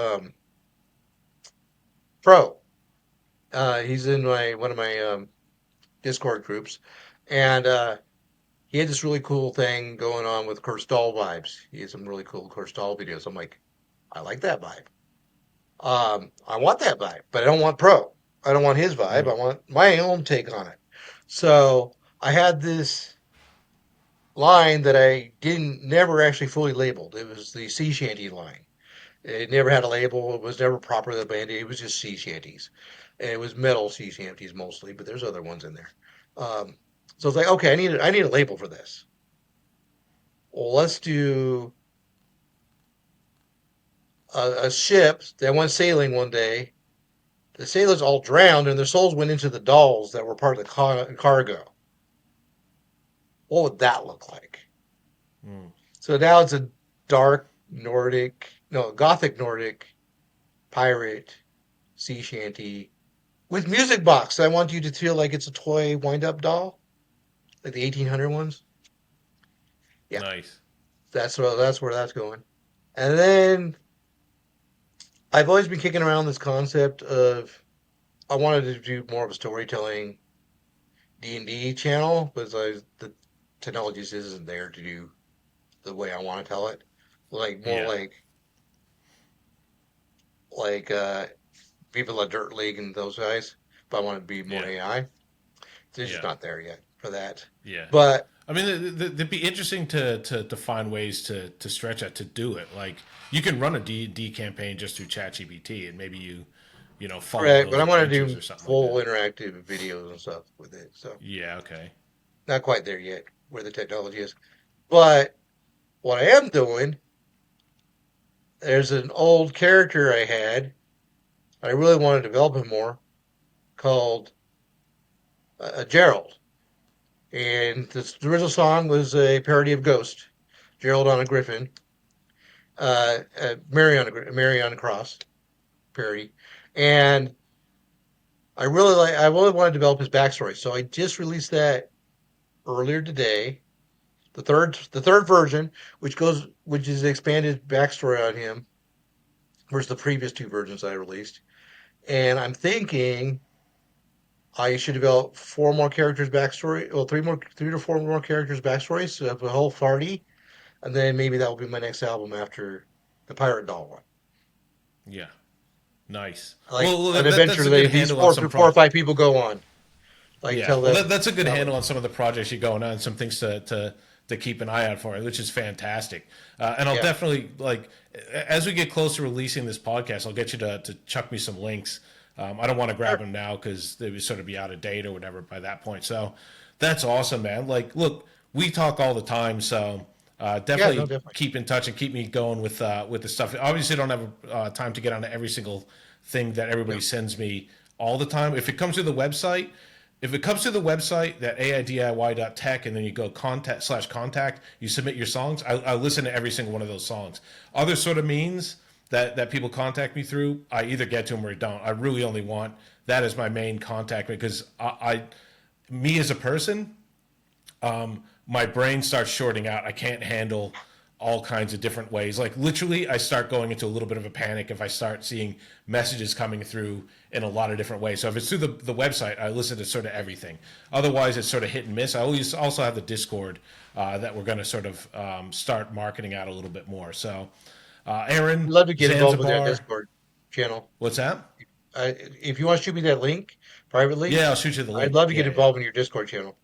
Pro. He's in my one of my Discord groups, and he had this really cool thing going on with Kurstal vibes. He had some really cool Kurstal videos. I'm like, I like that vibe. I want that vibe, but I don't want Pro. I don't want his vibe. I Mm. want my own take on it. So I had this line that I didn't never actually fully labeled. It was the sea shanty line. It never had a label. It was never properly banded. It was just sea shanties, and it was metal sea shanties mostly, but there's other ones in there. Um, so it's like, okay, I need a label for this. Well, let's do a ship that went sailing one day. The sailors all drowned, and their souls went into the dolls that were part of the cargo. What would that look like? Mm. So now it's a dark Nordic, no, Gothic Nordic pirate sea shanty with music box. I want you to feel like it's a toy wind up doll, like the 1800 ones. Yeah, Nice. that's where that's going. And then I've always been kicking around this concept of I wanted to do more of a storytelling D&D channel, but the technology just isn't there to do the way I want to tell it. Like more Yeah. like people at Dirt League and those guys. But I want it to be more Yeah. AI. It's just Yeah. not there yet for that. Yeah. But I mean, it'd be interesting to find ways to stretch that to do it. Like you can run a D campaign just through ChatGPT, and maybe you follow right, but those I want to adventures do or something like full that. interactive videos and stuff with it. So Yeah. Okay. not quite there yet where the technology is. But what I am doing, there's an old character I had. I really want to develop him more called Gerald. And the original song was a parody of Ghost, Gerald on a Griffin, Mary on a Cross parody. And I really want to develop his backstory. So I just released that earlier today. The third version, which is expanded backstory on him versus the previous two versions I released. And I'm thinking I should develop four more characters backstory, well, three to four more characters backstories, so I have a whole party, and then maybe that will be my next album after the Pirate Doll one. Yeah. Nice. Like Well, an that's adventure a good that these handle on some four or pro. five people go on. Like Yeah. tell Well, them, that's a good tell them. handle on some of the projects you're going on, some things to keep an eye out for, which is fantastic. And I'll Yeah, definitely as we get closer to releasing this podcast, I'll get you to chuck me some links. I don't want to grab sure. them now because they would sort of be out of date or whatever by that point. So that's awesome, man. Like, look, we talk all the time, so Yeah, no, definitely definitely. keep in touch and keep me going with the stuff. Obviously, I don't have time to get on every single thing that everybody No, sends me all the time. If it comes to the website, that AIDIY.tech, and then you go contact, you submit your songs. I listen to every single one of those songs. Other sort of means that people contact me through, I either get to them or I don't. I really only want that as my main contact because me as a person, my brain starts shorting out. I can't handle all kinds of different ways. Like literally, I start going into a little bit of a panic if I start seeing messages coming through in a lot of different ways. So if it's through the website, I listen to sort of everything. Otherwise, it's sort of hit and miss. I always also have the Discord that we're going to sort of start marketing out a little bit more. So, I'd Aaron, love to get involved with that Zanzibar, Discord channel. what's that? If you want to shoot me that link privately, Yeah, I'll shoot you the I'd link. love to get Yeah, yeah. involved in your Discord channel.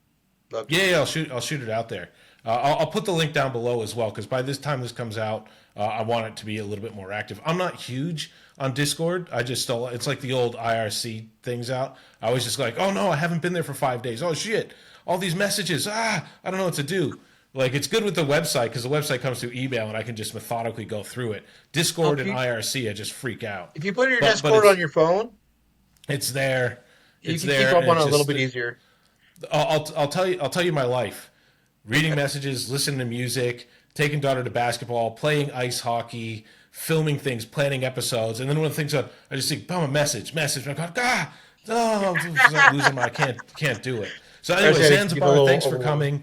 Love to. Yeah, yeah, I'll shoot it out there. I'll put the link down below as well, because by this time this comes out, I want it to be a little bit more active. I'm not huge on Discord. I just still, it's like the old IRC things out. I was just like, oh no, I haven't been there for 5 days. Oh shit, all these messages. I don't know what to do. Like, it's good with the website because the website comes through email and I can just methodically go through it. Discord and IRC, I just freak out. If you put your Discord on your phone, it's there. you It's can there. keep up and on it it's a little just, bit easier. I'll tell you my life. Reading messages, listening to music, taking daughter to basketball, playing ice hockey, filming things, planning episodes, and then when things are, I just think, boom, a message. I go, I'm losing my, I can't do it. So anyway, Zanzibar, thanks for coming.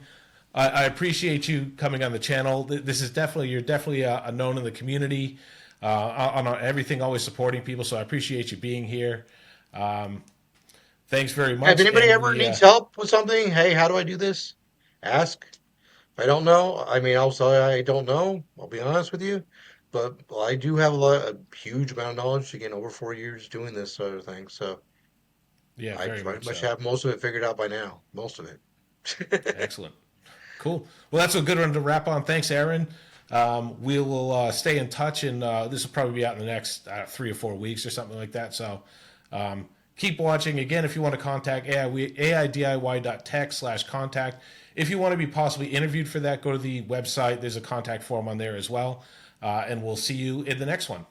I appreciate you coming on the channel. This is definitely, you're definitely a known in the community, on everything, always supporting people. So I appreciate you being here. Thanks very much. If anybody ever needs help with something, hey, how do I do this? Ask. If I don't know, I mean, I'll say I don't know. I'll be honest with you, but I do have a huge amount of knowledge. Again, over 4 years doing this sort of thing, so Yeah, I very pretty much much so. have most of it figured out by now. Most of it. Excellent. Cool. Well, that's a good one to wrap on. Thanks, Aaron. We will stay in touch, and this will probably be out in the next 3 or 4 weeks or something like that. So keep watching. Again, if you want to contact AIDIY.tech/contact. If you want to be possibly interviewed for that, go to the website. There's a contact form on there as well. And we'll see you in the next one.